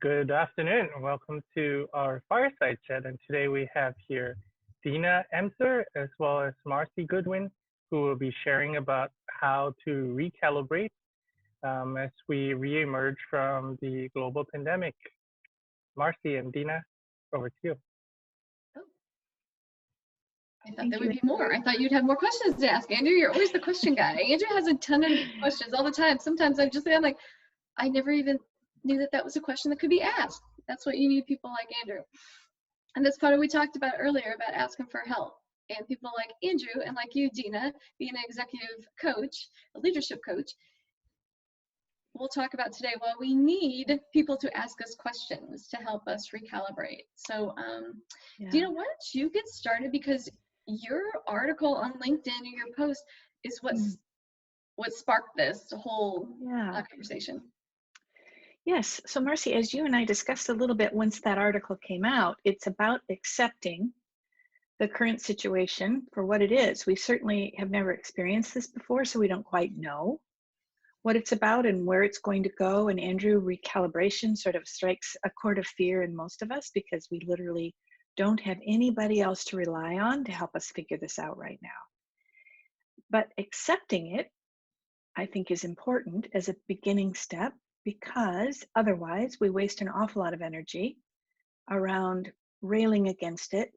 Good afternoon. Welcome to our fireside chat. And today we have here Dina Emser as well as Marci Goodwin, who will be sharing about how to recalibrate as we re-emerge from the global pandemic. Marci and Dina, over to you. I thought there would be more. I thought you'd have more questions to ask, Andrew. You're always the question guy. Andrew has a ton of questions all the time. Sometimes I'm like, I never even knew that was a question that could be asked. That's what you need, people like Andrew. And that's part of what we talked about earlier about asking for help. And people like Andrew and like you, Dina, being an executive coach, a leadership coach, we'll talk about today. Well, we need people to ask us questions to help us recalibrate. So, Dina, why don't you get started, because your article on LinkedIn or your post is what sparked this whole conversation. Yes. So Marci, as you and I discussed a little bit once that article came out, it's about accepting the current situation for what it is. We certainly have never experienced this before, so we don't quite know what it's about and where it's going to go. And Andrew, recalibration sort of strikes a chord of fear in most of us because we literally don't have anybody else to rely on to help us figure this out right now. But accepting it, I think, is important as a beginning step, because otherwise we waste an awful lot of energy around railing against it,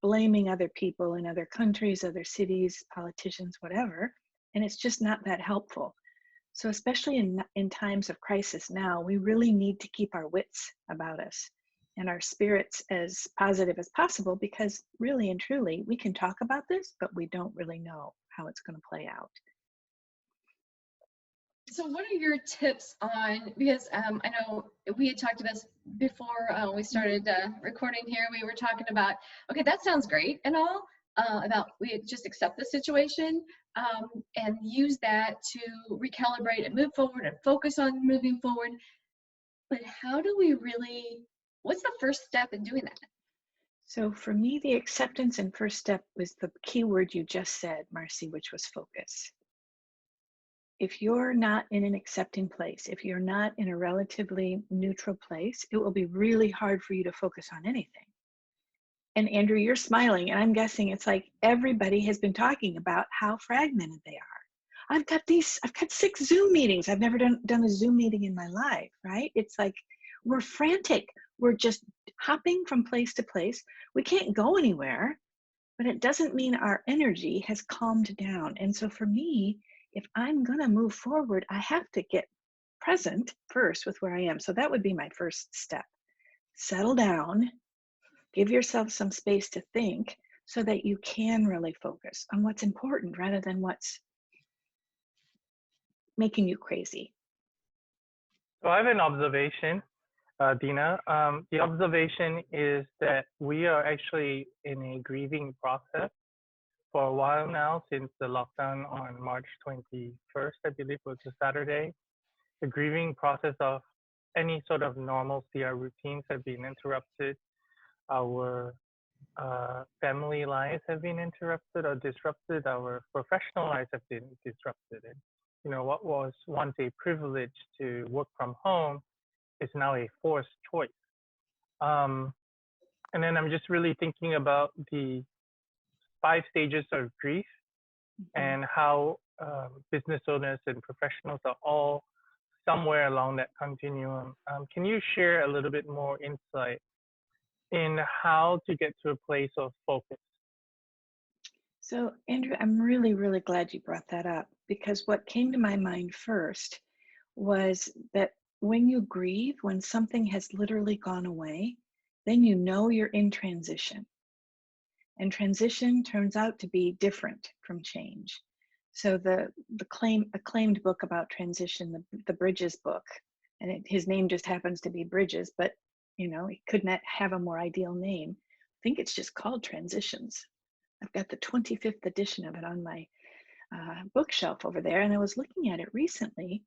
blaming other people in other countries, other cities, politicians, whatever, and it's just not that helpful. So especially in times of crisis now, we really need to keep our wits about us and our spirits as positive as possible, because really and truly, we can talk about this, but we don't really know how it's going to play out. So what are your tips on, because I know we had talked about this before we started recording here, we were talking about, okay, that sounds great and all, about we just accept the situation and use that to recalibrate and move forward and focus on moving forward. But how do we really, what's the first step in doing that? So for me, the acceptance and first step was the key word you just said, Marci, which was focus. If you're not in an accepting place, if you're not in a relatively neutral place, it will be really hard for you to focus on anything. And Andrew, you're smiling, and I'm guessing it's like everybody has been talking about how fragmented they are. I've got 6 Zoom meetings. I've never done a Zoom meeting in my life, right? It's like we're frantic. We're just hopping from place to place. We can't go anywhere, but it doesn't mean our energy has calmed down. And so for me, if I'm gonna move forward, I have to get present first with where I am. So that would be my first step. Settle down, give yourself some space to think so that you can really focus on what's important rather than what's making you crazy. So I have an observation, Dina. The observation is that we are actually in a grieving process for a while now, since the lockdown on March 21st, I believe was a Saturday. The grieving process of any sort of normalcy, our routines have been interrupted. Our family lives have been interrupted or disrupted. Our professional lives have been disrupted. And, what was once a privilege to work from home is now a forced choice. And then I'm just really thinking about the 5 stages of grief and how business owners and professionals are all somewhere along that continuum. Can you share a little bit more insight in how to get to a place of focus? So Andrew, I'm really, really glad you brought that up, because what came to my mind first was that when you grieve, when something has literally gone away, then you know you're in transition. And transition turns out to be different from change. So the acclaimed book about transition, the Bridges book, and his name just happens to be Bridges, but he could not have a more ideal name. I think it's just called Transitions. I've got the 25th edition of it on my bookshelf over there, and I was looking at it recently.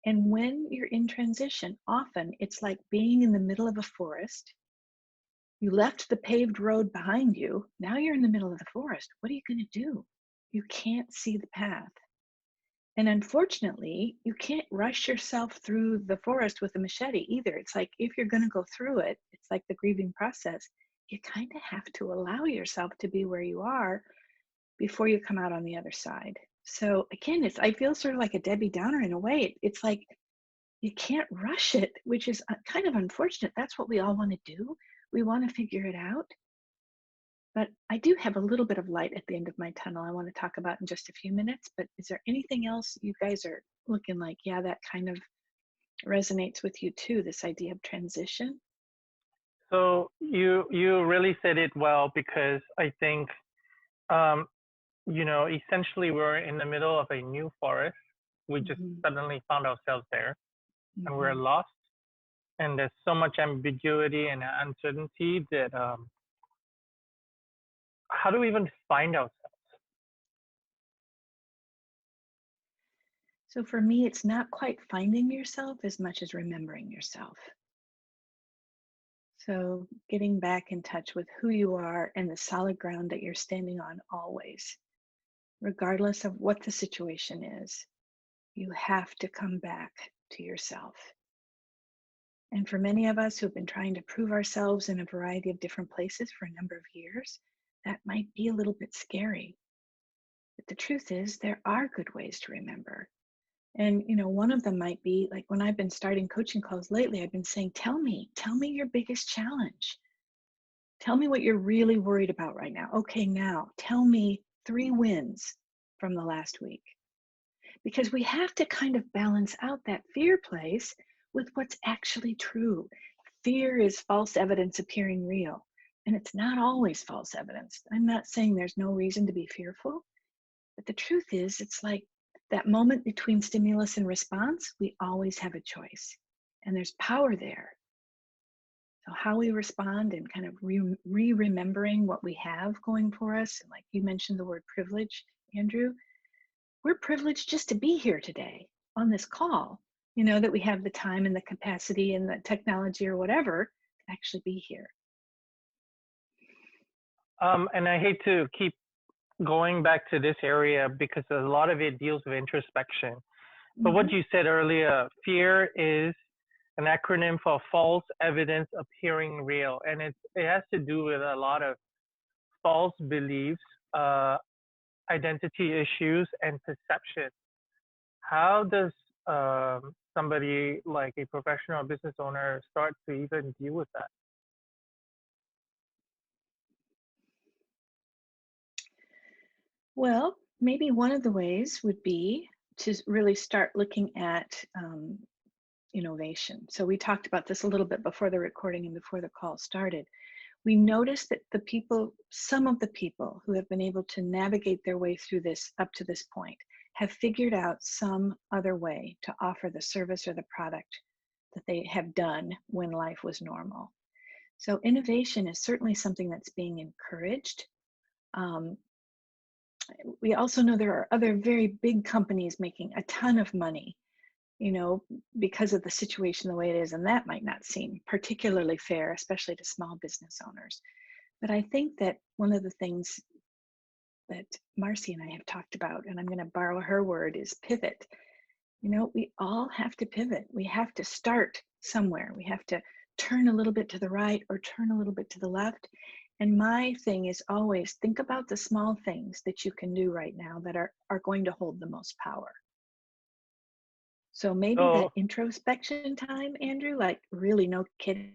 And when you're in transition, often it's like being in the middle of a forest. You left the paved road behind you. Now you're in the middle of the forest. What are you going to do? You can't see the path. And unfortunately, you can't rush yourself through the forest with a machete either. It's like if you're going to go through it, it's like the grieving process. You kind of have to allow yourself to be where you are before you come out on the other side. So again, I feel sort of like a Debbie Downer in a way. It's like you can't rush it, which is kind of unfortunate. That's what we all want to do. We want to figure it out. But I do have a little bit of light at the end of my tunnel I want to talk about in just a few minutes. But is there anything else you guys are looking like, yeah, that kind of resonates with you too, this idea of transition? So you really said it well, because I think, essentially we're in the middle of a new forest. We just suddenly found ourselves there, and we're lost. And there's so much ambiguity and uncertainty that how do we even find ourselves? So for me, it's not quite finding yourself as much as remembering yourself. So getting back in touch with who you are and the solid ground that you're standing on always, regardless of what the situation is, you have to come back to yourself. And for many of us who have been trying to prove ourselves in a variety of different places for a number of years, that might be a little bit scary. But the truth is, there are good ways to remember. And, one of them might be like when I've been starting coaching calls lately, I've been saying, tell me your biggest challenge. Tell me what you're really worried about right now. Okay, now tell me 3 wins from the last week. Because we have to kind of balance out that fear place with what's actually true. Fear is false evidence appearing real, and it's not always false evidence. I'm not saying there's no reason to be fearful, but the truth is, it's like that moment between stimulus and response, we always have a choice, and there's power there. So how we respond and kind of remembering what we have going for us, and like you mentioned the word privilege, Andrew, we're privileged just to be here today on this call, that we have the time and the capacity and the technology or whatever to actually be here. And I hate to keep going back to this area because a lot of it deals with introspection. But what you said earlier, fear is an acronym for false evidence appearing real. And it has to do with a lot of false beliefs, identity issues, and perception. How does somebody like a professional or business owner start to even deal with that? Well, maybe one of the ways would be to really start looking at innovation. So we talked about this a little bit before the recording and before the call started. We noticed that some of the people who have been able to navigate their way through this up to this point have figured out some other way to offer the service or the product that they have done when life was normal. So innovation is certainly something that's being encouraged. We also know there are other very big companies making a ton of money, because of the situation the way it is, and that might not seem particularly fair, especially to small business owners. But I think that one of the things that Marci and I have talked about, and I'm going to borrow her word, is pivot. We all have to pivot. We have to start somewhere. We have to turn a little bit to the right or turn a little bit to the left. And my thing is always think about the small things that you can do right now that are going to hold the most power. So maybe that introspection time, Andrew, like really no kidding,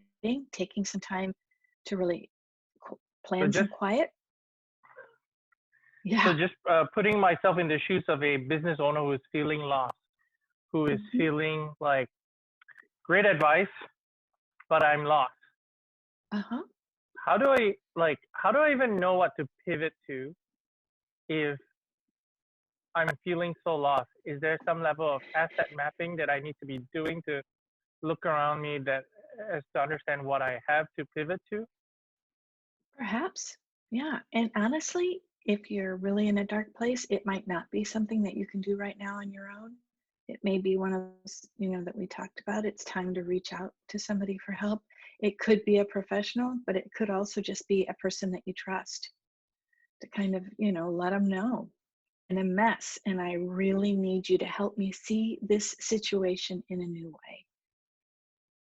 taking some time to really plan some quiet. Yeah. So just putting myself in the shoes of a business owner who is feeling lost, who is feeling like great advice, but I'm lost. How do I even know what to pivot to if I'm feeling so lost? Is there some level of asset mapping that I need to be doing to look around me to understand what I have to pivot to? Perhaps, yeah. And honestly, if you're really in a dark place, it might not be something that you can do right now on your own. It may be one of those, that we talked about. It's time to reach out to somebody for help. It could be a professional, but it could also just be a person that you trust to kind of, let them know. in a mess, and I really need you to help me see this situation in a new way.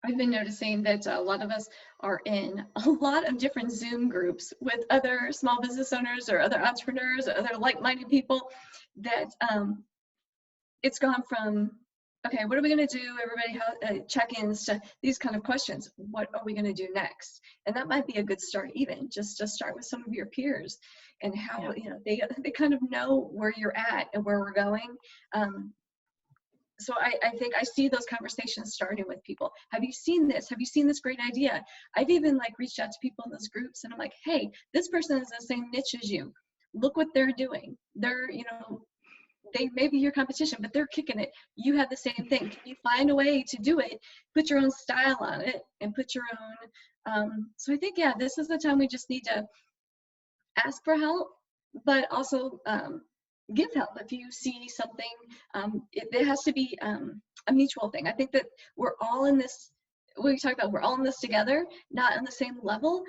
I've been noticing that a lot of us are in a lot of different Zoom groups with other small business owners or other entrepreneurs or other like-minded people that it's gone from, okay, what are we going to do? Everybody check-ins to these kind of questions. What are we going to do next? And that might be a good start, even just to start with some of your peers and how, you know, they kind of know where you're at and where we're going. So I think I see those conversations starting with people. Have you seen this? Have you seen this great idea? I've even like reached out to people in those groups and I'm like, hey, this person is in the same niche as you. Look what they're doing. They're, you know, they may be your competition, but they're kicking it. You have the same thing. Can you find a way to do it? Put your own style on it and put your own. So I think, yeah, this is the time we just need to ask for help, but also give help if you see something. It has to be a mutual thing. I think that we're all in this, we talk about we're all in this together, not on the same level.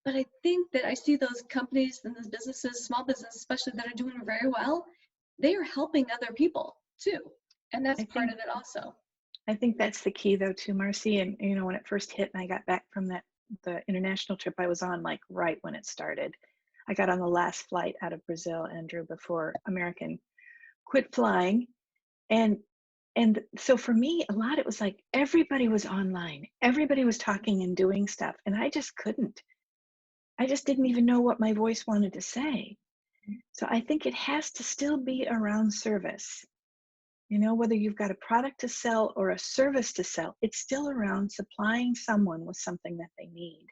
But I think that I see those companies and those businesses, small businesses especially, that are doing very well. They are helping other people too. And that's part of it also. I think that's the key though too, Marci. And you know, when it first hit and I got back from the international trip I was on, like right when it started, I got on the last flight out of Brazil, Andrew, before American quit flying. And so for me, a lot, it was like everybody was online. Everybody was talking and doing stuff. And I just couldn't. I just didn't even know what my voice wanted to say. So I think it has to still be around service. You know, whether you've got a product to sell or a service to sell, it's still around supplying someone with something that they need.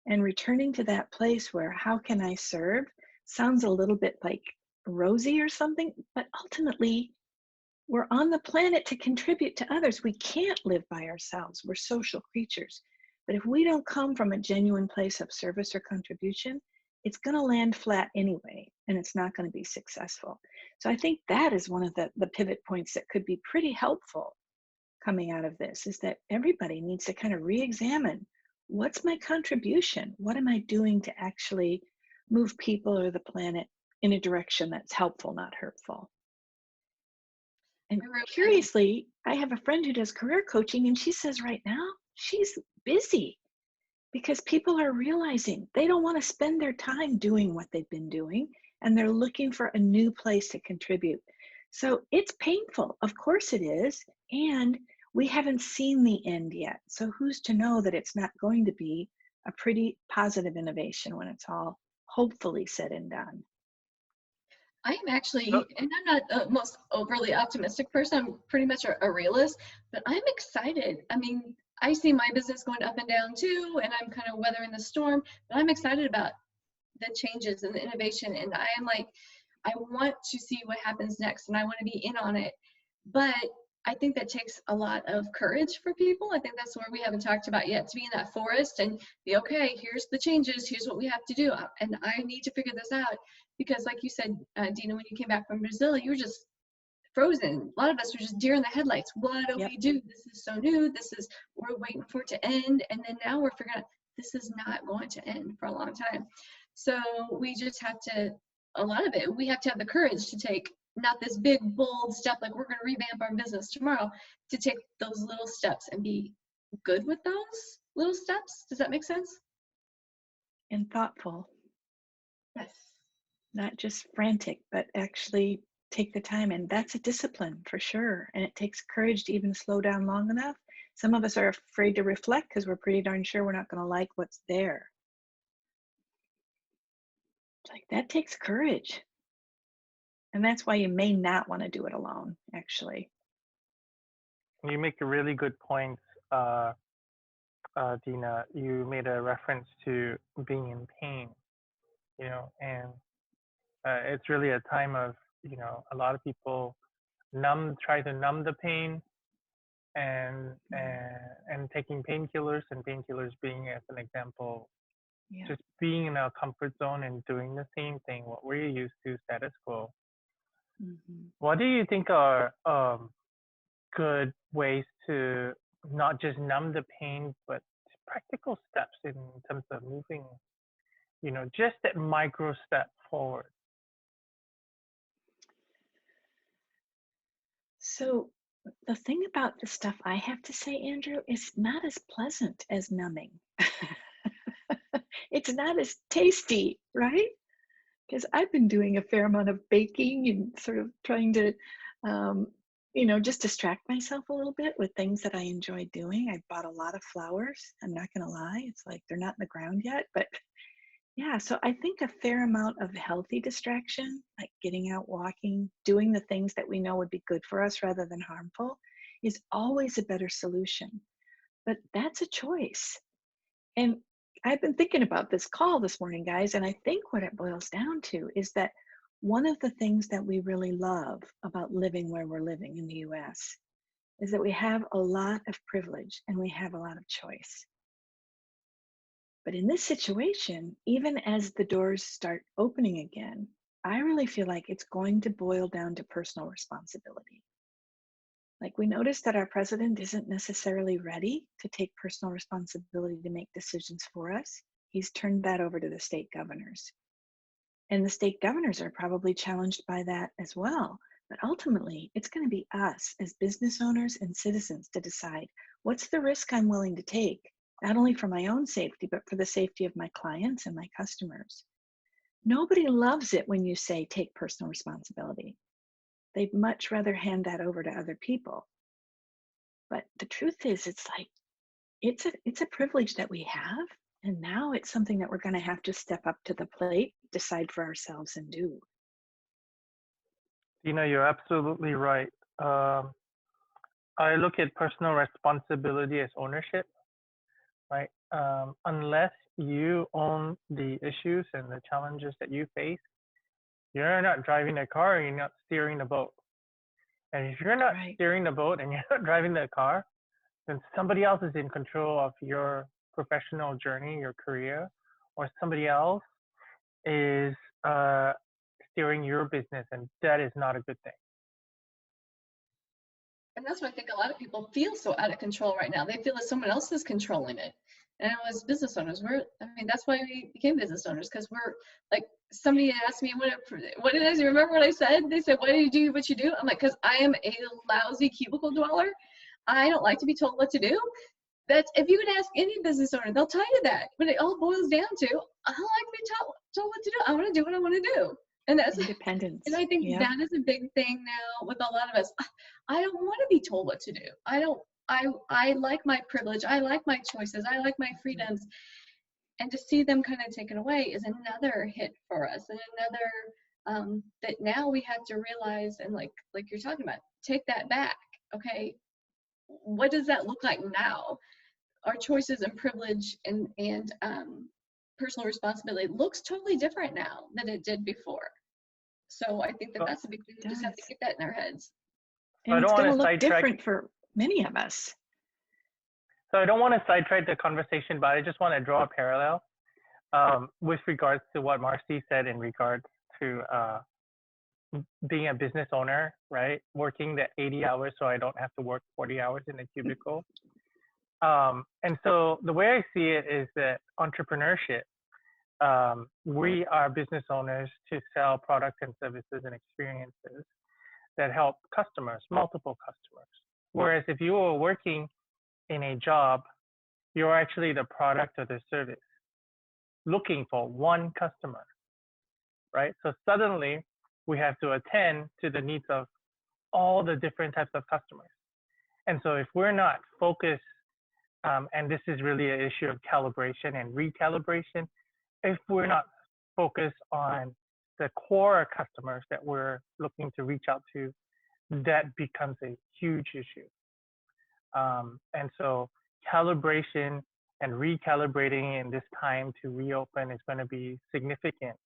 And returning to that place where how can I serve sounds a little bit like rosy or something, but ultimately we're on the planet to contribute to others. We can't live by ourselves. We're social creatures. But if we don't come from a genuine place of service or contribution, it's going to land flat anyway, and it's not going to be successful. So I think that is one of the pivot points that could be pretty helpful coming out of this, is that everybody needs to kind of re-examine, what's my contribution? What am I doing to actually move people or the planet in a direction that's helpful, not hurtful? And curiously, I have a friend who does career coaching, and she says right now she's busy because people are realizing they don't want to spend their time doing what they've been doing, and they're looking for a new place to contribute. So it's painful, of course it is, and we haven't seen the end yet. So who's to know that it's not going to be a pretty positive innovation when it's all hopefully said and done. I'm actually, and I'm not the most overly optimistic person, I'm pretty much a realist, but I'm excited. I mean, I see my business going up and down too, and I'm kind of weathering the storm, but I'm excited about the changes and the innovation, and I am like, I want to see what happens next, and I want to be in on it. But I think that takes a lot of courage for people. I think that's where we haven't talked about yet, to be in that forest and be, okay, here's the changes, here's what we have to do, and I need to figure this out. Because like you said, Dina, when you came back from Brazil, you were just frozen. A lot of us were just deer in the headlights. What do we do? This is so new. We're waiting for it to end. And then now we're figuring out this is not going to end for a long time. So we just have to, a lot of it, we have to have the courage to take not this big, bold step, like we're going to revamp our business tomorrow, to take those little steps and be good with those little steps. Does that make sense? And thoughtful. Yes. Not just frantic, but actually take the time. And that's a discipline for sure. And it takes courage to even slow down long enough. Some of us are afraid to reflect because we're pretty darn sure we're not going to like what's there. It's like, that takes courage. And that's why you may not want to do it alone, actually. You make a really good point, Dina. You made a reference to being in pain, you know, and it's really a time of, you know, a lot of people try to numb the pain and taking painkillers, and painkillers being, as an example, just being in a comfort zone and doing the same thing, what we're used to, status quo. What do you think are good ways to not just numb the pain, but practical steps in terms of moving, you know, just that micro step forward? So the thing about the stuff I have to say, Andrew, is not as pleasant as numbing. It's not as tasty, right? Because I've been doing a fair amount of baking and sort of trying to, just distract myself a little bit with things that I enjoy doing. I bought a lot of flowers. I'm not going to lie. It's like they're not in the ground yet, but yeah, so I think a fair amount of healthy distraction, like getting out walking, doing the things that we know would be good for us rather than harmful, is always a better solution. But that's a choice. And I've been thinking about this call this morning, guys, and I think what it boils down to is that one of the things that we really love about living where we're living in the US is that we have a lot of privilege and we have a lot of choice. But in this situation, even as the doors start opening again, I really feel like it's going to boil down to personal responsibility. Like, we noticed that our president isn't necessarily ready to take personal responsibility to make decisions for us. He's turned that over to the state governors. And the state governors are probably challenged by that as well. But ultimately, it's going to be us as business owners and citizens to decide what's the risk I'm willing to take, not only for my own safety, but for the safety of my clients and my customers. Nobody loves it when you say take personal responsibility. They'd much rather hand that over to other people. But the truth is, it's like, it's a privilege that we have. And now it's something that we're going to have to step up to the plate, decide for ourselves and do. Dina, you're absolutely right. I look at personal responsibility as ownership, right? Unless you own the issues and the challenges that you face, you're not driving the car, you're not steering the boat. And if you're not steering the boat and you're not driving the car, then somebody else is in control of your professional journey, your career, or somebody else is steering your business, and that is not a good thing. And that's why I think a lot of people feel so out of control right now. They feel that someone else is controlling it. And as business owners, that's why we became business owners, because we're like, somebody asked me what did I say? Remember what I said? They said, why do you do what you do? I'm like, because I am a lousy cubicle dweller. I don't like to be told what to do. That's, if you would ask any business owner, they'll tell you that. But it all boils down to, I don't like to be told what to do. I want to do what I want to do. And that's independence. And I think that is a big thing now with a lot of us. I don't want to be told what to do. I like my privilege. I like my choices. I like my freedoms. And to see them kind of taken away is another hit for us, and another that now we have to realize, and like you're talking about, take that back. Okay, what does that look like now? Our choices and privilege and personal responsibility looks totally different now than it did before. So I think that's a big thing. We just have to get that in our heads. And it's going to look different for many of us. So I don't want to sidetrack the conversation, but I just want to draw a parallel with regards to what Marci said in regards to being a business owner, right? Working the 80 hours so I don't have to work 40 hours in a cubicle. And so the way I see it is that entrepreneurship, we are business owners to sell products and services and experiences that help customers, multiple customers. Whereas if you were working in a job, you're actually the product or the service looking for one customer, right? So suddenly we have to attend to the needs of all the different types of customers. And so if we're not focused, and this is really an issue of calibration and recalibration, if we're not focused on the core customers that we're looking to reach out to, that becomes a huge issue. And so calibration and recalibrating in this time to reopen is going to be significant,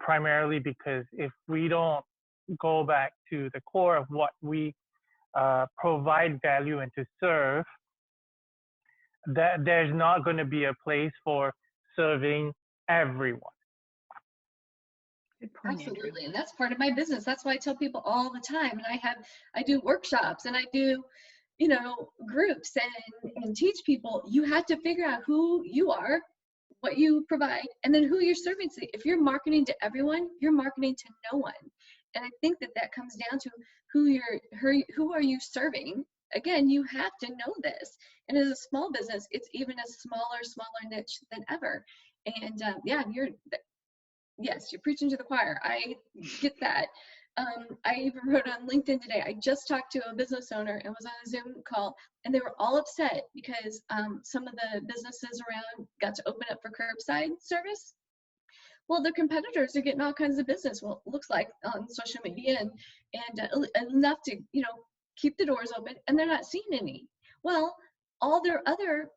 primarily because if we don't go back to the core of what we provide value and to serve, that there's not going to be a place for serving everyone. Good point, Absolutely. Andrew. And that's part of my business. That's why I tell people all the time. And I do workshops and I do, groups and teach people. You have to figure out who you are, what you provide, and then who you're serving to. If you're marketing to everyone, you're marketing to no one. And I think that that comes down to who are you serving? Again, you have to know this. And as a small business, it's even a smaller niche than ever. And yeah, yes, you're preaching to the choir. I get that. I even wrote on LinkedIn today. I just talked to a business owner and was on a Zoom call, and they were all upset because some of the businesses around got to open up for curbside service. Well, their competitors are getting all kinds of business. Well, it looks like on social media and enough to keep the doors open, and they're not seeing any. Well, all their other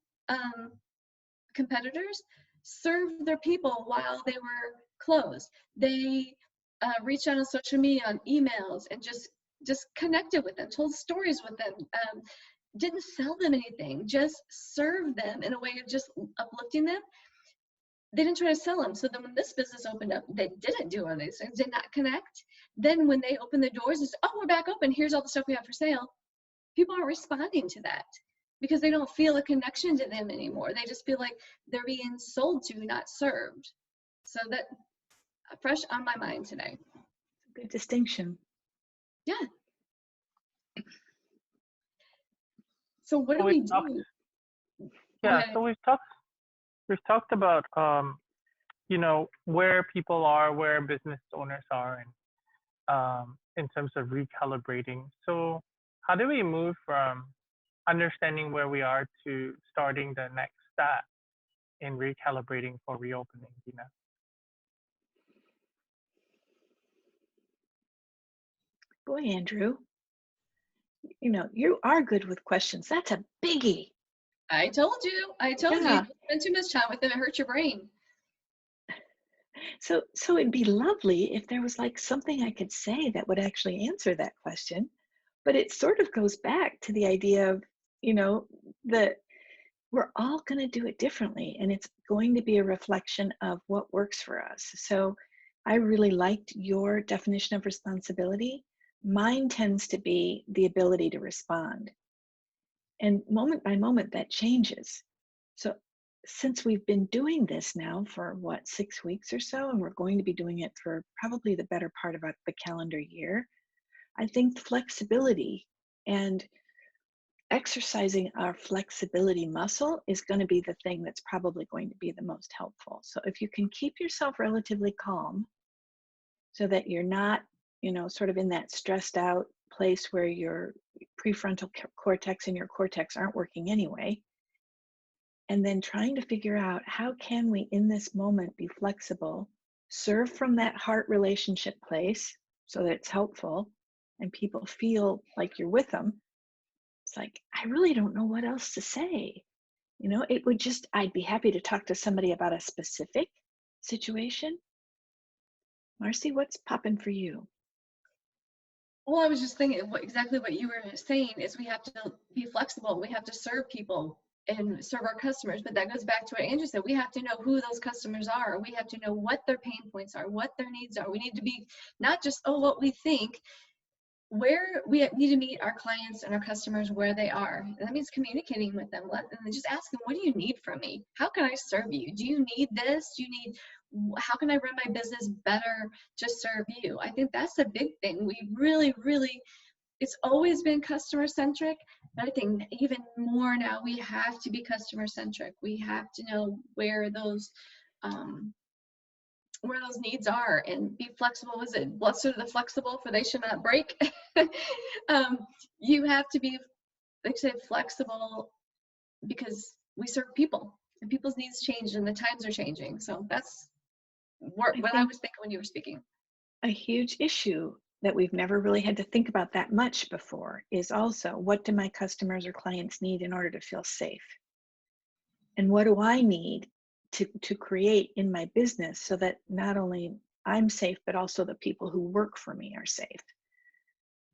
competitors served their people while they were closed. They reached out on social media, on emails, and just connected with them, told stories with them, didn't sell them anything, just served them in a way of just uplifting them. They didn't try to sell them. So then when this business opened up, they didn't do all these things, did not connect. Then when they opened the doors and said, oh, we're back open, here's all the stuff we have for sale, people aren't responding to that because they don't feel a connection to them anymore. They just feel like they're being sold to, not served. So that fresh on my mind today. Good distinction. Yeah. So what do we do? Yeah, so we've talked about you know, where people are, where business owners are, and in terms of recalibrating. So how do we move from understanding where we are to starting the next step in recalibrating for reopening, Dina? Boy, Andrew, you know, you are good with questions. That's a biggie. I told you. You spend too much time with them, it hurts your brain. So it'd be lovely if there was like something I could say that would actually answer that question. But it sort of goes back to the idea of, you know, that we're all going to do it differently, and it's going to be a reflection of what works for us. So I really liked your definition of responsibility. Mine tends to be the ability to respond. And moment by moment, that changes. So since we've been doing this now for what, 6 weeks or so, and we're going to be doing it for probably the better part of the calendar year, I think flexibility and exercising our flexibility muscle is going to be the thing that's probably going to be the most helpful. So if you can keep yourself relatively calm so that you're not, you know, sort of in that stressed out place where your prefrontal cortex and your cortex aren't working anyway, and then trying to figure out how can we in this moment be flexible, serve from that heart relationship place so that it's helpful and people feel like you're with them. It's like, I really don't know what else to say. You know, it would just, I'd be happy to talk to somebody about a specific situation. Marci, what's popping for you? Well, I was just thinking exactly what you were saying is we have to be flexible. We have to serve people and serve our customers. But that goes back to what Andrew said. We have to know who those customers are. We have to know what their pain points are, what their needs are. We need to be not just, what we think, where we need to meet our clients and our customers where they are. And that means communicating with them and just ask them, what do you need from me? How can I serve you? Do you need this? How can I run my business better to serve you? I think that's a big thing. We really, it's always been customer centric, but I think even more now we have to be customer centric. We have to know where those needs are and be flexible. Is it blessed are the flexible, for they should not break? You have to be, like I said, flexible because we serve people and people's needs change and the times are changing. So that's what I was thinking when you were speaking. A huge issue that we've never really had to think about that much before is also, what do my customers or clients need in order to feel safe? And what do I need to create in my business so that not only I'm safe, but also the people who work for me are safe?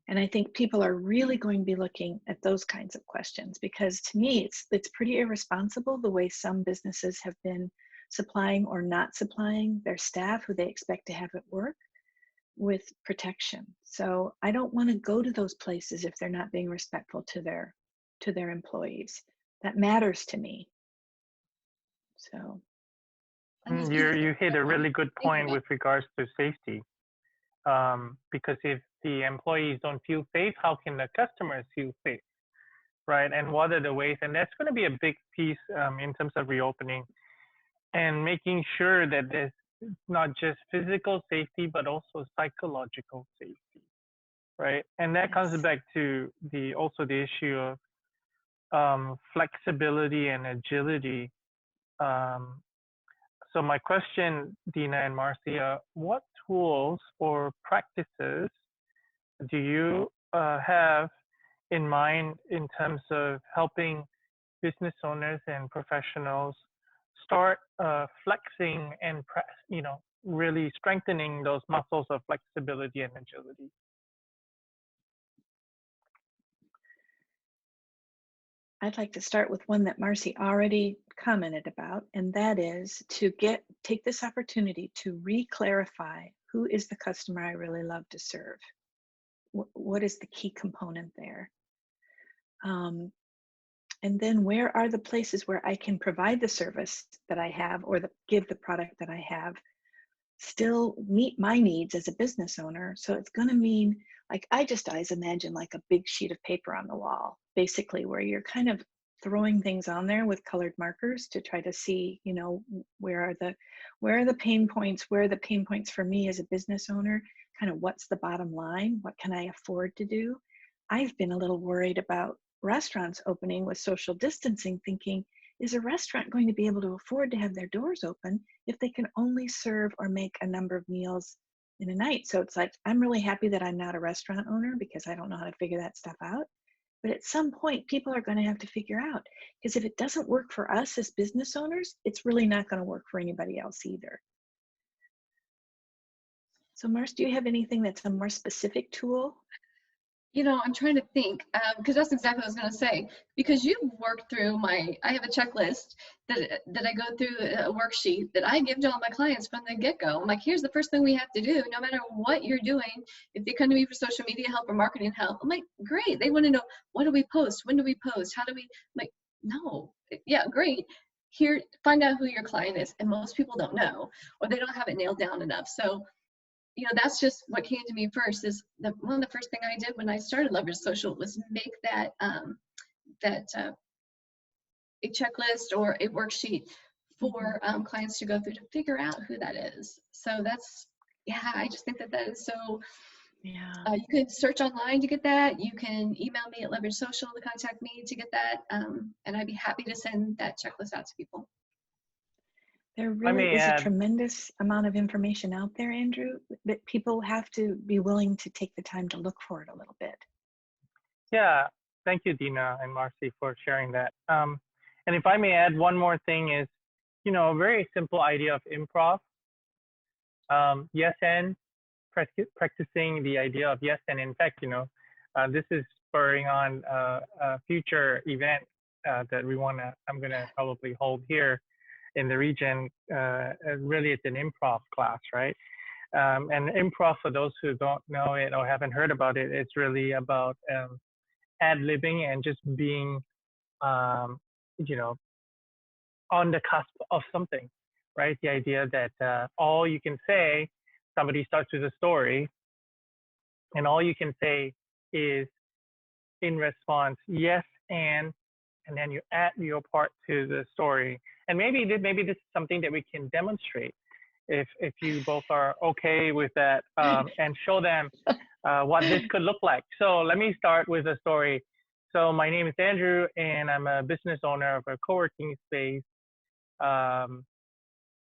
And I think people are really going to be looking at those kinds of questions, because to me, it's pretty irresponsible the way some businesses have been supplying or not supplying their staff who they expect to have at work with protection. So I don't want to go to those places if they're not being respectful to their employees. That matters to me. So you hit a really good point with regards to safety. because if the employees don't feel safe, how can the customers feel safe, right? And what are the ways? And that's going to be a big piece in terms of reopening and making sure that there's not just physical safety, but also psychological safety, right? And that comes back to also the issue of flexibility and agility. So my question, Dina and Marci, what tools or practices do you have in mind in terms of helping business owners and professionals start flexing and really strengthening those muscles of flexibility and agility? I'd like to start with one that Marci already commented about, and that is to take this opportunity to re-clarify who is the customer I really love to serve. What is the key component there? And then where are the places where I can provide the service that I have or give the product that I have, still meet my needs as a business owner. So it's going to mean, like, I just always imagine like a big sheet of paper on the wall, basically, where you're kind of throwing things on there with colored markers to try to see, you know, where are the pain points, where are the pain points for me as a business owner, kind of what's the bottom line, what can I afford to do? I've been a little worried about restaurants opening with social distancing, thinking, is a restaurant going to be able to afford to have their doors open if they can only serve or make a number of meals in a night? So it's like, I'm really happy that I'm not a restaurant owner because I don't know how to figure that stuff out. But at some point, people are going to have to figure out, because if it doesn't work for us as business owners, it's really not going to work for anybody else either. So Marci, do you have anything that's a more specific tool? You know, I'm trying to think, because that's exactly what I was going to say. Because you've worked through I have a checklist that I go through, a worksheet that I give to all my clients from the get-go. I'm like, here's the first thing we have to do, no matter what you're doing. If they come to me for social media help or marketing help, I'm like, great. They want to know, what do we post? When do we post? How do we, I'm like, no, yeah, great. Here, find out who your client is. And most people don't know, or they don't have it nailed down enough. So, you know, that's just what came to me first. Is one of the first thing I did when I started Leverage Social was make that a checklist or a worksheet for clients to go through to figure out who that is. So that's, yeah, I just think that is so. Yeah. You can search online to get that. You can email me at Leverage Social to contact me to get that, and I'd be happy to send that checklist out to people. There really is a tremendous amount of information out there, Andrew, that people have to be willing to take the time to look for it a little bit. Yeah, thank you, Dina and Marci, for sharing that. And if I may add one more thing is, you know, a very simple idea of improv. Yes and, practicing the idea of yes and. In fact, you know, this is spurring on a future event that I'm gonna probably hold here in the region. Really, it's an improv class, right? And improv, for those who don't know it or haven't heard about it, it's really about ad-libbing and just being, you know, on the cusp of something, right? The idea that all you can say, somebody starts with a story, and all you can say is, in response, yes, and then you add your part to the story. And maybe this is something that we can demonstrate if you both are okay with that, and show them what this could look like. So let me start with a story. So my name is Andrew, and I'm a business owner of a co-working space.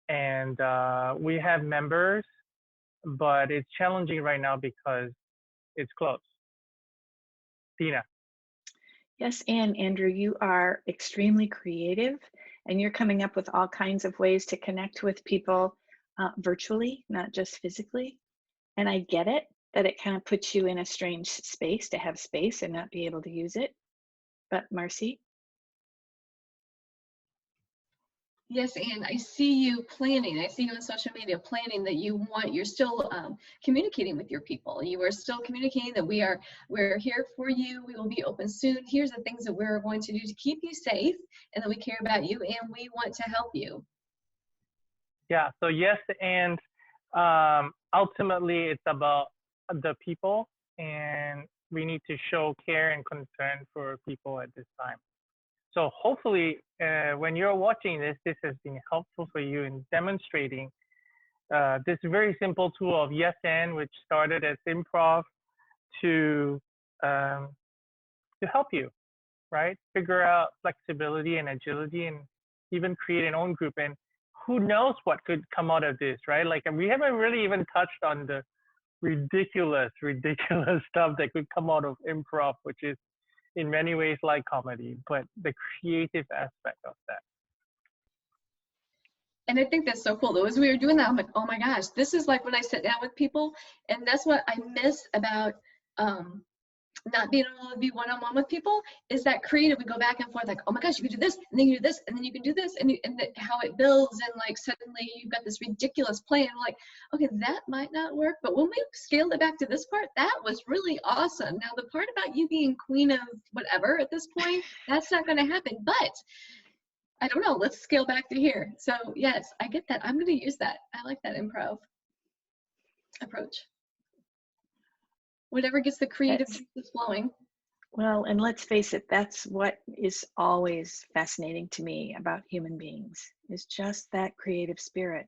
And we have members, but it's challenging right now because it's closed. Dina. Yes, and Andrew, you are extremely creative, and you're coming up with all kinds of ways to connect with people virtually, not just physically. And I get it, that it kind of puts you in a strange space to have space and not be able to use it. But Marci? Yes, and I see you planning. I see you on social media planning that you're still communicating with your people. You are still communicating that we're here for you. We will be open soon. Here's the things that we're going to do to keep you safe, and that we care about you, and we want to help you. Yeah. So yes, and ultimately it's about the people, and we need to show care and concern for people at this time. So hopefully, when you're watching this, this has been helpful for you in demonstrating this very simple tool of yes and, which started as improv to um, help you, right? Figure out flexibility and agility, and even create an own group. And who knows what could come out of this, right? Like we haven't really even touched on the ridiculous stuff that could come out of improv, which is in many ways like comedy, but the creative aspect of that. And I think that's so cool though. As we were doing that, I'm like, oh my gosh, this is like when I sit down with people, and that's what I miss about not being able to be one-on-one with people, is that creative. We go back and forth like, oh my gosh, you can do this, and then you do this, and then you can do this, and how it builds, and like suddenly you've got this ridiculous plan. Like, okay, that might not work, but when we scaled it back to this part, that was really awesome. Now the part about you being queen of whatever at this point, that's not going to happen, but I don't know, let's scale back to here. So yes, I get that. I'm going to use that. I like that improv approach. Whatever gets the creative juices flowing. Well, and let's face it, that's what is always fascinating to me about human beings, is just that creative spirit.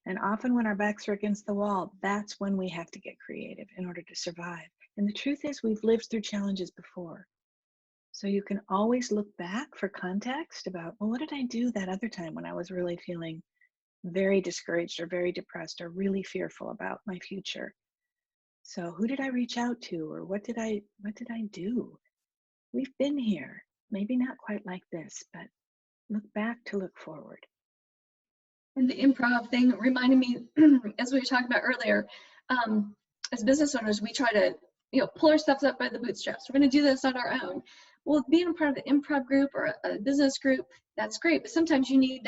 And often when our backs are against the wall, that's when we have to get creative in order to survive. And the truth is, we've lived through challenges before. So you can always look back for context about, well, what did I do that other time when I was really feeling very discouraged or very depressed or really fearful about my future? So who did I reach out to, or what did I do? We've been here, maybe not quite like this, but look back to look forward. And the improv thing reminded me, as we were talking about earlier, as business owners, we try to, pull ourselves up by the bootstraps. We're going to do this on our own. Well, being a part of the improv group or a business group, that's great. But sometimes you need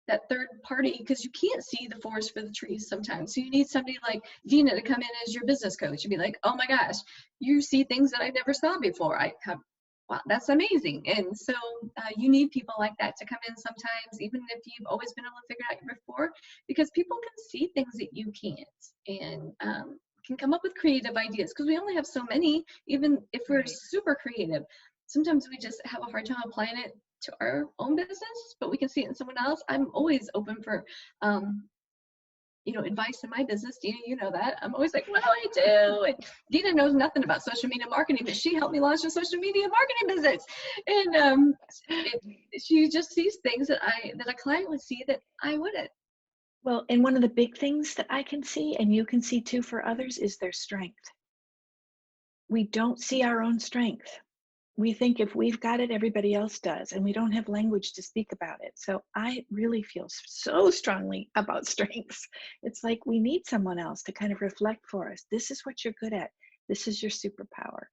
that third party, because you can't see the forest for the trees sometimes. So you need somebody like Dina to come in as your business coach and be like, oh my gosh, you see things that I never saw before. Wow, that's amazing. And so you need people like that to come in sometimes, even if you've always been able to figure it out before, because people can see things that you can't, and can come up with creative ideas, because we only have so many, even if we're super creative. Sometimes we just have a hard time applying it to our own business, but we can see it in someone else. I'm always open for advice in my business. Dina, you know that. I'm always like, what do I do? And Dina knows nothing about social media marketing, but she helped me launch a social media marketing business. And she just sees things that a client would see that I wouldn't. Well, and one of the big things that I can see, and you can see too for others, is their strength. We don't see our own strength. We think if we've got it, everybody else does, and we don't have language to speak about it. So I really feel so strongly about strengths. It's like we need someone else to kind of reflect for us. This is what you're good at. This is your superpower.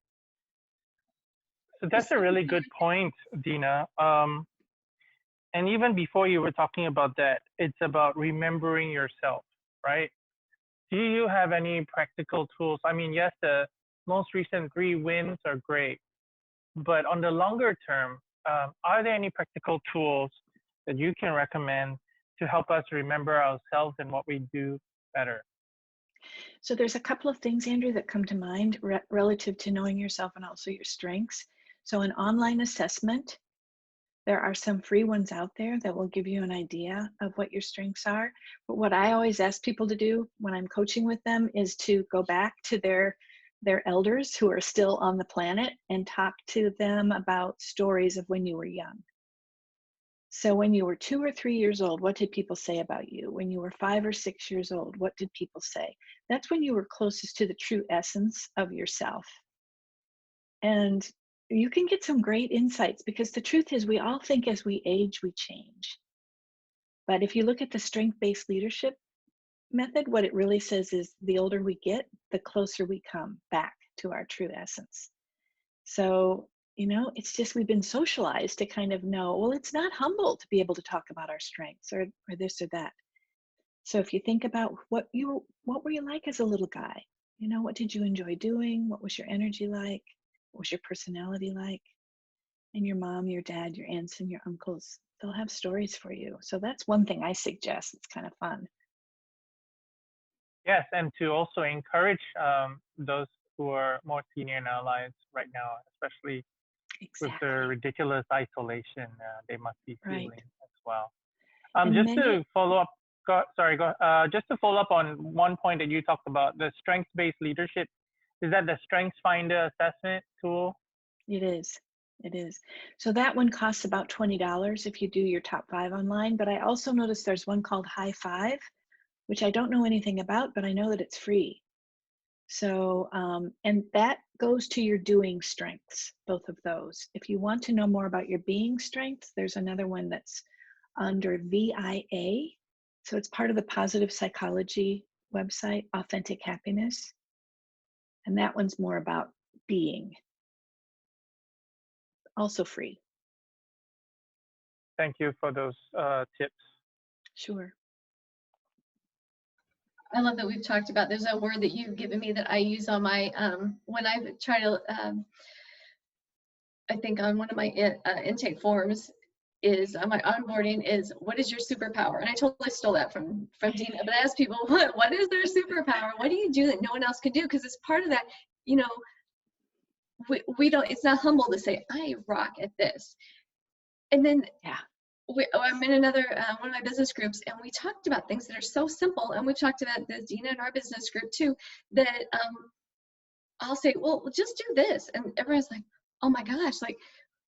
So that's a really good point, Dina. And even before you were talking about that, it's about remembering yourself, right? Do you have any practical tools? I mean, yes, the most recent 3 wins are great. But on the longer term, are there any practical tools that you can recommend to help us remember ourselves and what we do better? So there's a couple of things, Andrew, that come to mind relative to knowing yourself and also your strengths. So an online assessment, there are some free ones out there that will give you an idea of what your strengths are. But what I always ask people to do when I'm coaching with them is to go back to their elders who are still on the planet and talk to them about stories of when you were young. So when you were 2 or 3 years old, what did people say about you? When you were 5 or 6 years old, what did people say? That's when you were closest to the true essence of yourself. And you can get some great insights, because the truth is we all think as we age, we change. But if you look at the strength-based leadership method, what it really says is the older we get, the closer we come back to our true essence. So, it's just we've been socialized to kind of know, well, it's not humble to be able to talk about our strengths or this or that. So if you think about what were you like as a little guy? What did you enjoy doing? What was your energy like? What was your personality like? And your mom, your dad, your aunts, and your uncles, they'll have stories for you. So that's one thing I suggest. It's kind of fun. Yes, and to also encourage those who are more senior in our lives right now, especially with the Exactly. ridiculous isolation they must be Right. feeling as well. And Just many, to follow up, just to follow up on one point that you talked about, the strengths-based leadership. Is that the Strengths Finder assessment tool? it is. It is. So that one costs about $20 if you do your top 5 online. But I also noticed there's one called High Five, which I don't know anything about, but I know that it's free. So, and that goes to your doing strengths, both of those. If you want to know more about your being strengths, there's another one that's under VIA. So it's part of the positive psychology website, Authentic Happiness. And that one's more about being, also free. Thank you for those tips. Sure. I love that we've talked about, there's a word that you've given me that I use on my, when I try to, I think on one of my intake forms is, on my onboarding is, what is your superpower? And I totally stole that from Dina, but I asked people, what is their superpower? What do you do that no one else can do? Because it's part of that, you know, we don't, it's not humble to say, I rock at this. And then Yeah. I'm in another one of my business groups, and we talked about things that are so simple, and we've talked about this, Dina, in our business group too, that I'll say, well, just do this, and everyone's like, oh my gosh, like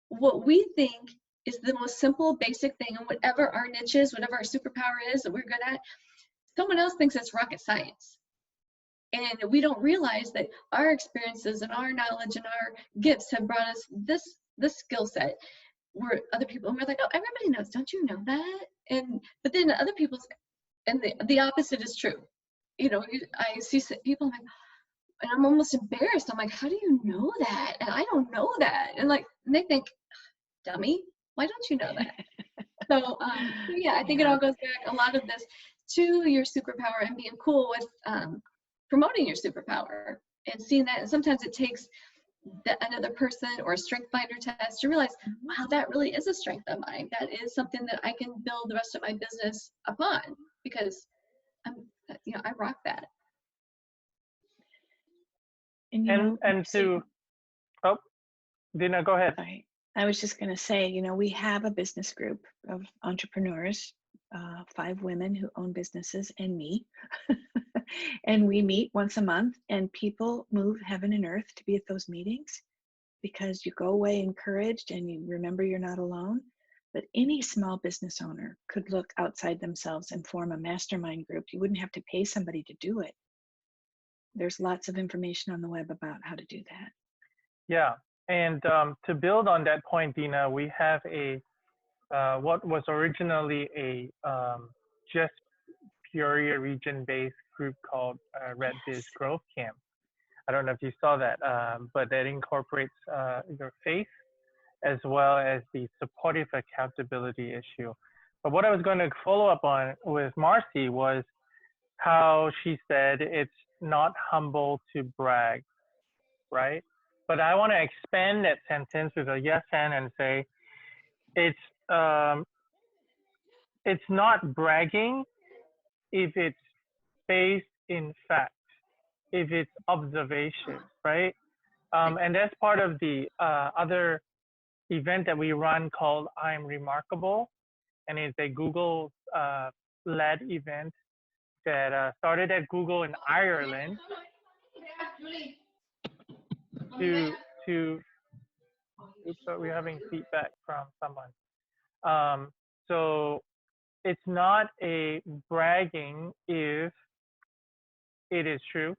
what we think is the most simple, basic thing, and whatever our niche is, whatever our superpower is that we're good at, someone else thinks it's rocket science. And we don't realize that our experiences and our knowledge and our gifts have brought us this skill set, where other people, and we're like, oh, everybody knows, don't you know that? And but then other people's, and the opposite is true. You know, I see people, I'm like, and I'm almost embarrassed. I'm like, how do you know that? And I don't know that. And like, and they think, dummy, why don't you know that? So yeah, I think it all goes back, a lot of this, to your superpower and being cool with promoting your superpower and seeing that. And sometimes it takes another person or a strength finder test to realize, wow, that really is a strength of mine. That is something that I can build the rest of my business upon, because I'm, you know, I rock that. And you know, And to, oh, Dina, go ahead. sorry. I was just going to say, you know, we have a business group of entrepreneurs, 5 women who own businesses, and me. And we meet once a month, and people move heaven and earth to be at those meetings, because you go away encouraged and you remember you're not alone. But any small business owner could look outside themselves and form a mastermind group. You wouldn't have to pay somebody to do it. There's lots of information on the web about how to do that. Yeah, and to build on that point, Dina, we have a what was originally a just Peoria region-based group called Red Biz Growth Camp. I don't know if you saw that, but that incorporates your faith as well as the supportive accountability issue. But what I was going to follow up on with Marci was how she said it's not humble to brag, right? But I want to expand that sentence with a yes and say it's not bragging if it's based in fact, if it's observation, right? And that's part of the other event that we run called I'm Remarkable, and it's a Google led event that started at Google in Ireland to oops, we're having feedback from someone. So it's not a bragging if it is true.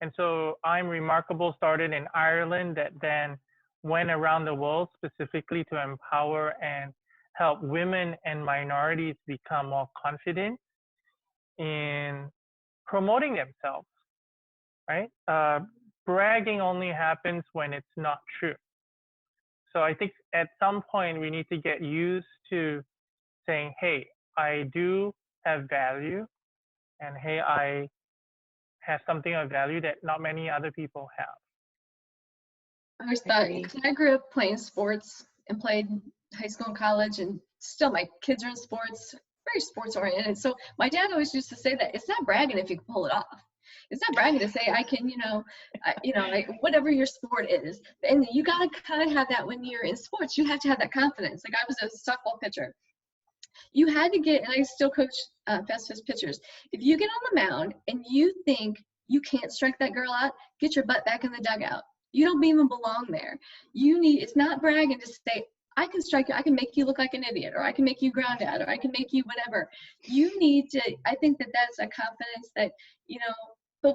And so I'm Remarkable started in Ireland, that then went around the world specifically to empower and help women and minorities become more confident in promoting themselves, right? Bragging only happens when it's not true. So I think at some point we need to get used to saying, hey, I do have value, and hey, I have something of value that not many other people have. I always thought, because I grew up playing sports and played high school and college, and still my kids are in sports. very sports oriented. So my dad always used to say that it's not bragging if you can pull it off. It's not bragging to say I can, like whatever your sport is. And you got to kind of have that when you're in sports. You have to have that confidence. Like I was a softball pitcher. You had to get, and I still coach fast pitch pitchers. If you get on the mound and you think you can't strike that girl out, get your butt back in the dugout. You don't even belong there. It's not bragging to say, I can strike you, I can make you look like an idiot, or I can make you ground out, or I can make you whatever. You need to, I think that's a confidence that, but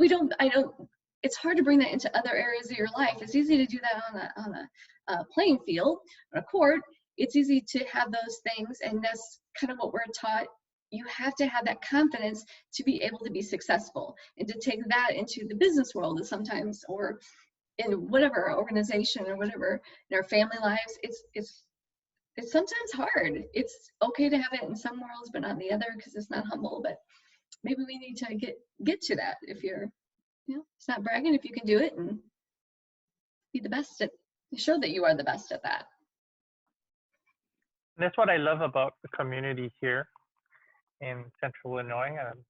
it's hard to bring that into other areas of your life. It's easy to do that on a playing field, on a court. It's easy to have those things, and that's kind of what we're taught. You have to have that confidence to be able to be successful, and to take that into the business world sometimes, or in whatever organization or whatever in our family lives. It's sometimes hard. It's okay to have it in some worlds, but not in the other, because it's not humble. But maybe we need to get to that. If you're, it's not bragging if you can do it, and be the best at, show that you are the best at that. That's what I love about the community here in Central Illinois. I'm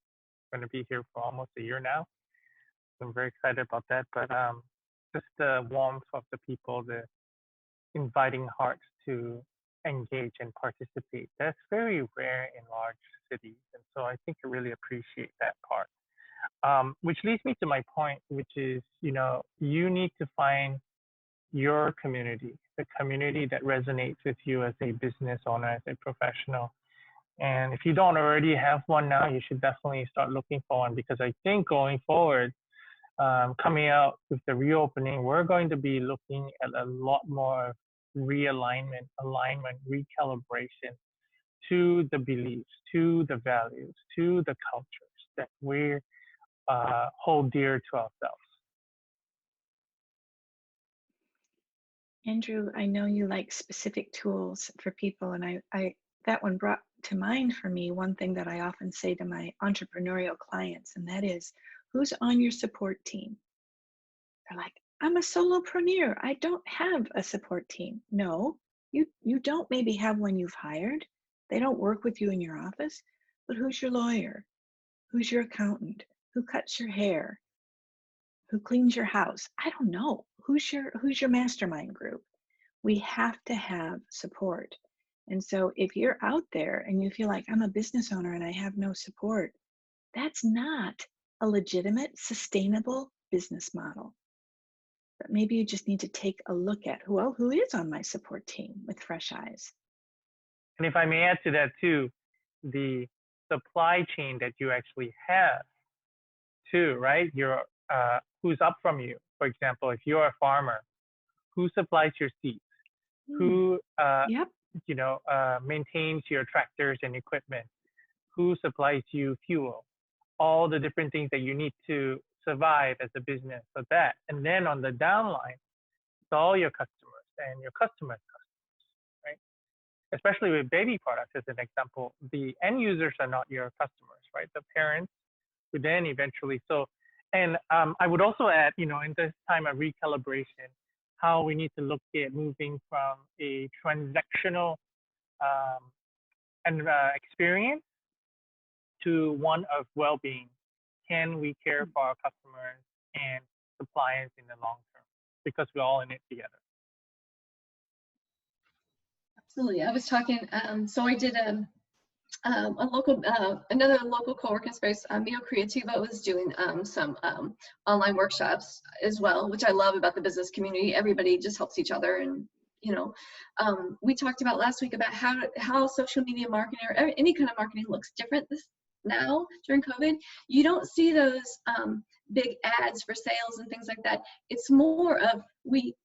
going to be here for almost a year now. I'm very excited about that. But just the warmth of the people, the inviting hearts to engage and participate. That's very rare in large cities. And so I think I really appreciate that part. Which leads me to my point, which is, you need to find your community, the community that resonates with you as a business owner, as a professional. And if you don't already have one now, you should definitely start looking for one, because I think going forward, coming out with the reopening, we're going to be looking at a lot more realignment, alignment, recalibration to the beliefs, to the values, to the cultures that we hold dear to ourselves. Andrew, I know you like specific tools for people, and I that one brought to mind for me one thing that I often say to my entrepreneurial clients, and that is, who's on your support team? They're like, I'm a solopreneur. I don't have a support team. No, you don't maybe have one you've hired. They don't work with you in your office, but who's your lawyer? Who's your accountant? Who cuts your hair? Who cleans your house? I don't know. Who's your mastermind group? We have to have support. And so if you're out there and you feel like, I'm a business owner and I have no support, that's not a legitimate, sustainable business model. But maybe you just need to take a look at who is on my support team with fresh eyes. And if I may add to that too, the supply chain that you actually have too, right? Who's up from you. For example, if you're a farmer, who supplies your seeds? Who maintains your tractors and equipment? Who supplies you fuel? All the different things that you need to survive as a business. So that, and then on the downline, it's all your customers and your customers' customers, right? Especially with baby products, as an example, the end users are not your customers, right? The parents who then eventually. So, and I would also add, in this time of recalibration, how we need to look at moving from a transactional experience to one of well-being. Can we care for our customers and suppliers in the long term? Because we're all in it together. Absolutely. I was talking, so I did another local co-working space, Mio Creativa, was doing some online workshops as well, which I love about the business community. Everybody just helps each other. And we talked about last week about how social media marketing or any kind of marketing looks different now during COVID. You don't see those big ads for sales and things like that. It's more of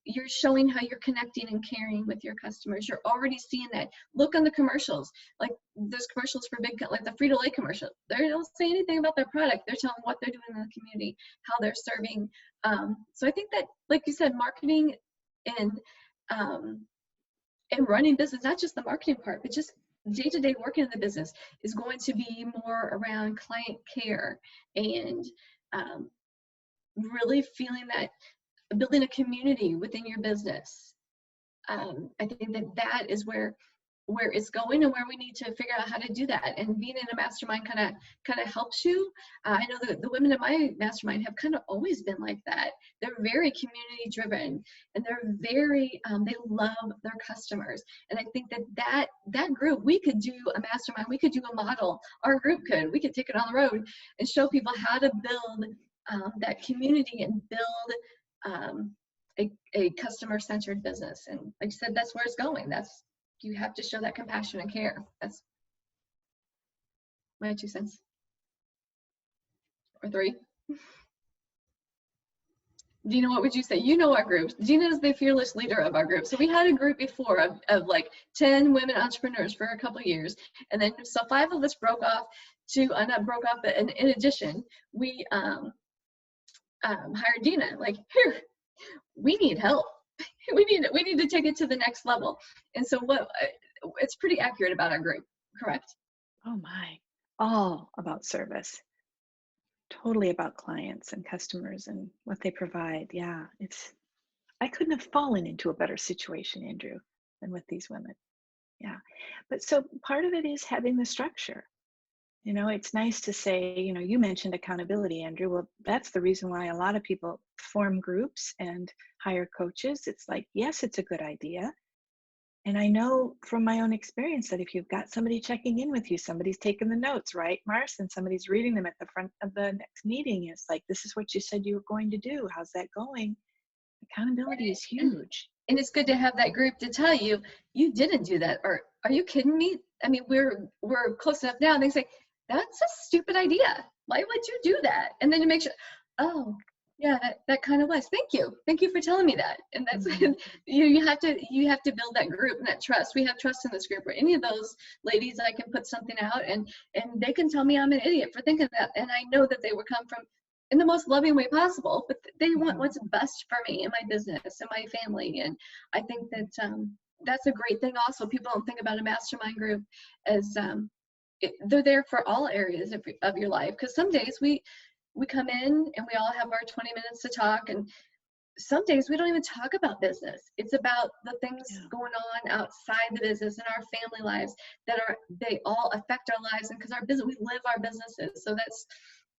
you're showing how you're connecting and caring with your customers. You're already seeing that. Look on the commercials, like those commercials for like the Frito-Lay commercial. They don't say anything about their product. They're telling what they're doing in the community, how they're serving. So I think that, like you said, marketing and running business, not just the marketing part, but just day-to-day working in the business, is going to be more around client care and really feeling that, building a community within your business. I think that is where where it's going and where we need to figure out how to do that. And being in a mastermind kind of helps you. I know that the women in my mastermind have kind of always been like that. They're very community driven, and they're very they love their customers. And I think that group, we could do a mastermind, we could do a model. Our group we could take it on the road and show people how to build that community and build a customer-centered business. And like you said, that's where it's going. You have to show that compassion and care. That's my 2 cents. Or 3. Dina, what would you say? You know our group. Dina is the fearless leader of our group. So we had a group before of like 10 women entrepreneurs for a couple of years. And then so 5 of us broke off not broke off, but in addition, we hired Dina. Like, here, we need help. we need to take it to the next level. And so it's pretty accurate about our group, correct? Oh my, all about service. Totally about clients and customers and what they provide. Yeah, I couldn't have fallen into a better situation, Andrew, than with these women. Yeah, but so part of it is having the structure. You know, it's nice to say, you know, you mentioned accountability, Andrew. Well, that's the reason why a lot of people form groups and hire coaches. It's like, yes, it's a good idea. And I know from my own experience that if you've got somebody checking in with you, somebody's taking the notes, right, Marci, and somebody's reading them at the front of the next meeting, it's like, this is what you said you were going to do. How's that going? Accountability is huge. And it's good to have that group to tell you, you didn't do that. Or, are you kidding me? I mean, we're close enough now. And they say, that's a stupid idea. Why would you do that? And then you make sure, oh, yeah, that kind of was. Thank you for telling me that. And that's you have to build that group and that trust. We have trust in this group. Where any of those ladies, I can put something out and they can tell me I'm an idiot for thinking that, and I know that they would come from in the most loving way possible, but they want what's best for me and my business and my family. And I think that that's a great thing. Also, people don't think about a mastermind group as they're there for all areas of your life, because some days we come in and we all have our 20 minutes to talk, and some days we don't even talk about business. It's about the things going on outside the business in our family lives they all affect our lives. And because our business, we live our businesses. So that's,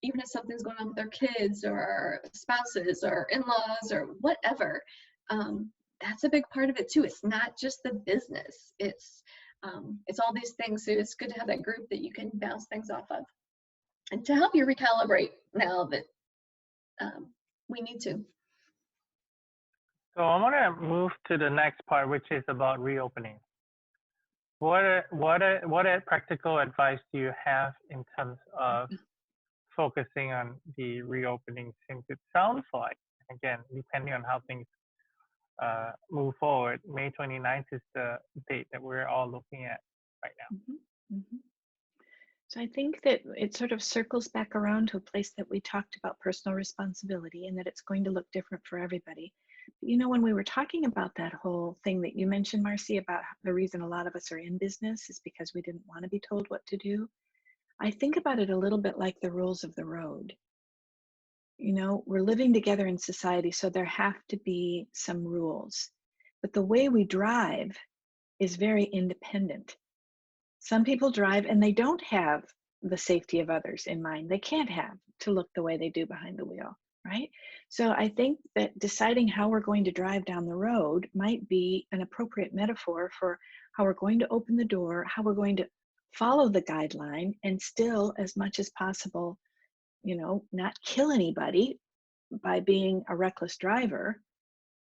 even if something's going on with our kids or our spouses or in-laws or whatever, that's a big part of it too. It's not just the business. It's all these things. So it's good to have that group that you can bounce things off of, and to help you recalibrate now that we need to. So I want to move to the next part, which is about reopening. What practical advice do you have in terms of focusing on the reopening, since it sounds like, again, depending on how things move forward, May 29th is the date that we're all looking at right now. So I think that it sort of circles back around to a place that we talked about personal responsibility, and that it's going to look different for everybody. But, you know, when we were talking about that whole thing that you mentioned, Marci, about the reason a lot of us are in business is because we didn't want to be told what to do. I think about it a little bit like the rules of the road. You know, we're living together in society, so there have to be some rules. But the way we drive is very independent. Some people drive and they don't have the safety of others in mind. They can't have to look the way they do behind the wheel, right? So I think that deciding how we're going to drive down the road might be an appropriate metaphor for how we're going to open the door, how we're going to follow the guideline, and still, as much as possible, you know, not kill anybody by being a reckless driver,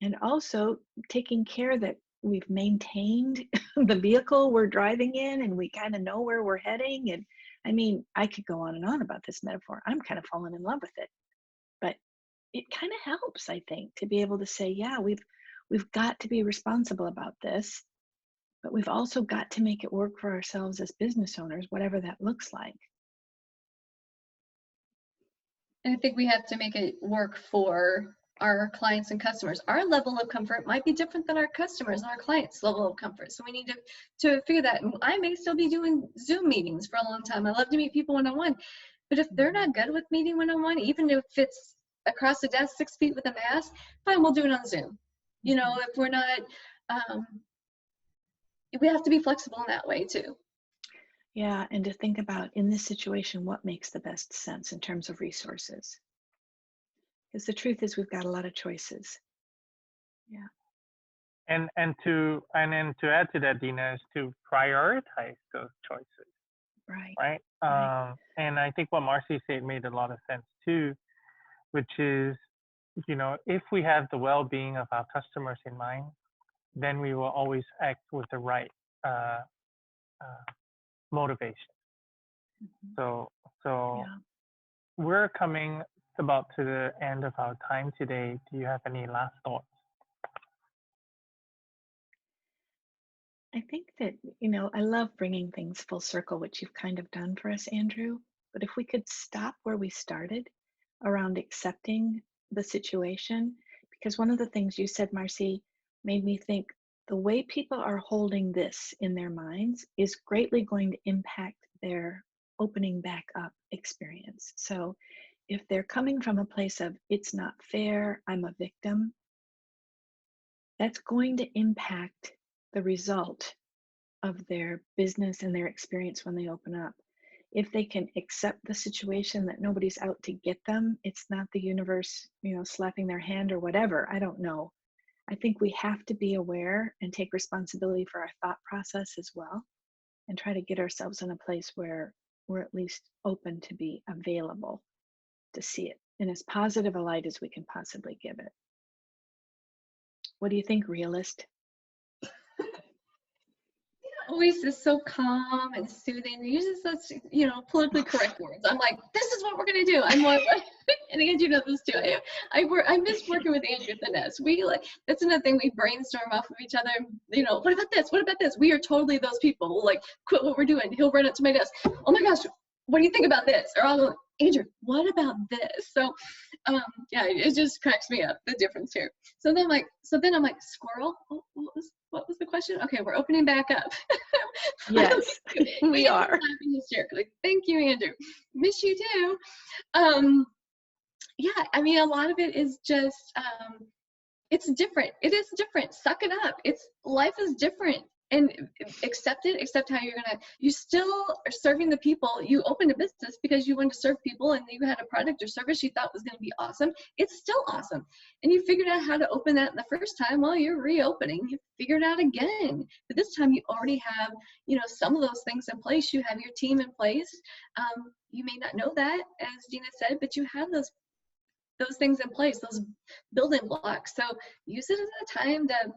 and also taking care that we've maintained the vehicle we're driving in and we kind of know where we're heading. And I mean, I could go on and on about this metaphor. I'm kind of falling in love with it, but it kind of helps, I think, to be able to say, yeah, we've got to be responsible about this, but we've also got to make it work for ourselves as business owners, whatever that looks like. And I think we have to make it work for our clients and customers. Our level of comfort might be different than our customers and our clients' level of comfort. So we need to figure that. And I may still be doing Zoom meetings for a long time. I love to meet people one-on-one. But if they're not good with meeting one-on-one, even if it's across the desk 6 feet with a mask, fine, we'll do it on Zoom. You know, if we're not, we have to be flexible in that way too. Yeah, and to think about in this situation, what makes the best sense in terms of resources. Because the truth is we've got a lot of choices. Yeah. And then to add to that, Dina, is to prioritize those choices, Right. right? And I think what Marci said made a lot of sense too, which is, if we have the well-being of our customers in mind, then we will always act with the right motivation. Mm-hmm. So Yeah. we're coming about to the end of our time today. Do you have any last thoughts? I think that, I love bringing things full circle, which you've kind of done for us, Andrew. But if we could stop where we started around accepting the situation, because one of the things you said, Marci, made me think the way people are holding this in their minds is greatly going to impact their opening back up experience. So if they're coming from a place of, it's not fair, I'm a victim, that's going to impact the result of their business and their experience when they open up. If they can accept the situation that nobody's out to get them, it's not the universe, slapping their hand or whatever, I don't know. I think we have to be aware and take responsibility for our thought process as well, and try to get ourselves in a place where we're at least open to be available to see it in as positive a light as we can possibly give it. What do you think, realist? Always is so calm and soothing. He uses such, politically correct words. I'm like, this is what we're gonna do. I'm like, and Andrew knows this too. I miss working with Andrew Finesse. That's another thing, we brainstorm off of each other. What about this? What about this? We are totally those people. We'll quit what we're doing. He'll run up to my desk. Oh my gosh, what do you think about this? Or I'll go, Andrew, what about this? So, yeah, it just cracks me up, the difference here. So then I'm like, squirrel. What was the question? Okay, we're opening back up. Yes, we are. Thank you, Andrew. Miss you too. Yeah, I mean, a lot of it is just, it's different. It is different. Suck it up. Life is different. And accept it, accept how you still are serving the people. You opened a business because you wanted to serve people and you had a product or service you thought was going to be awesome. It's still awesome. And you figured out how to open that the first time. Well, you're reopening. You figured out again. But this time you already have, some of those things in place. You have your team in place. You may not know that, as Dina said, but you have those things in place, those building blocks. So use it as a time to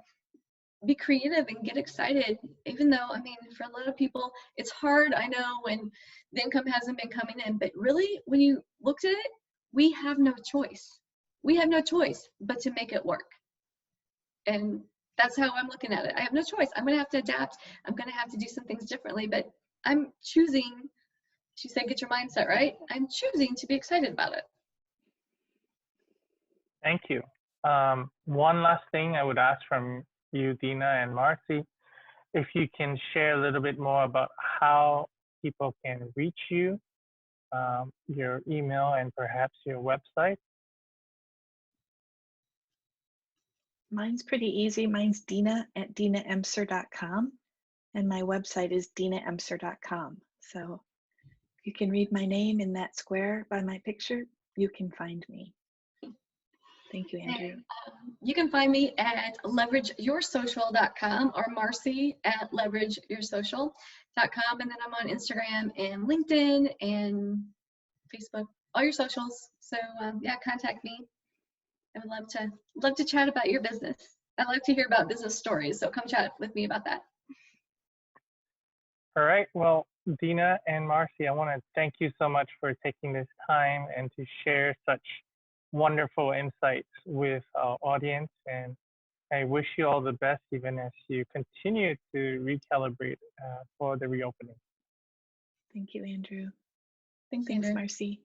be creative and get excited, even though, I mean, for a lot of people, it's hard, I know, when the income hasn't been coming in, but really, when you looked at it, we have no choice. We have no choice but to make it work. And that's how I'm looking at it. I have no choice. I'm going to have to adapt. I'm going to have to do some things differently, but I'm choosing, she said, get your mindset right. I'm choosing to be excited about it. Thank you. One last thing I would ask from you, Dina and Marci, if you can share a little bit more about how people can reach you, your email, and perhaps your website. Mine's pretty easy. Mine's Dina at dinaemser.com, and my website is dinaemser.com. So if you can read my name in that square by my picture, you can find me. Thank you, Andrew. And, you can find me at leverageyoursocial.com or Marci at leverageyoursocial.com. And then I'm on Instagram and LinkedIn and Facebook, all your socials. So yeah, contact me. I would love to chat about your business. I like to hear about business stories. So come chat with me about that. All right. Well, Dina and Marci, I want to thank you so much for taking this time and to share such wonderful insights with our audience. And I wish you all the best, even as you continue to recalibrate for the reopening. Thank you, Andrew. Thanks, Thanks, Andrew. Marci.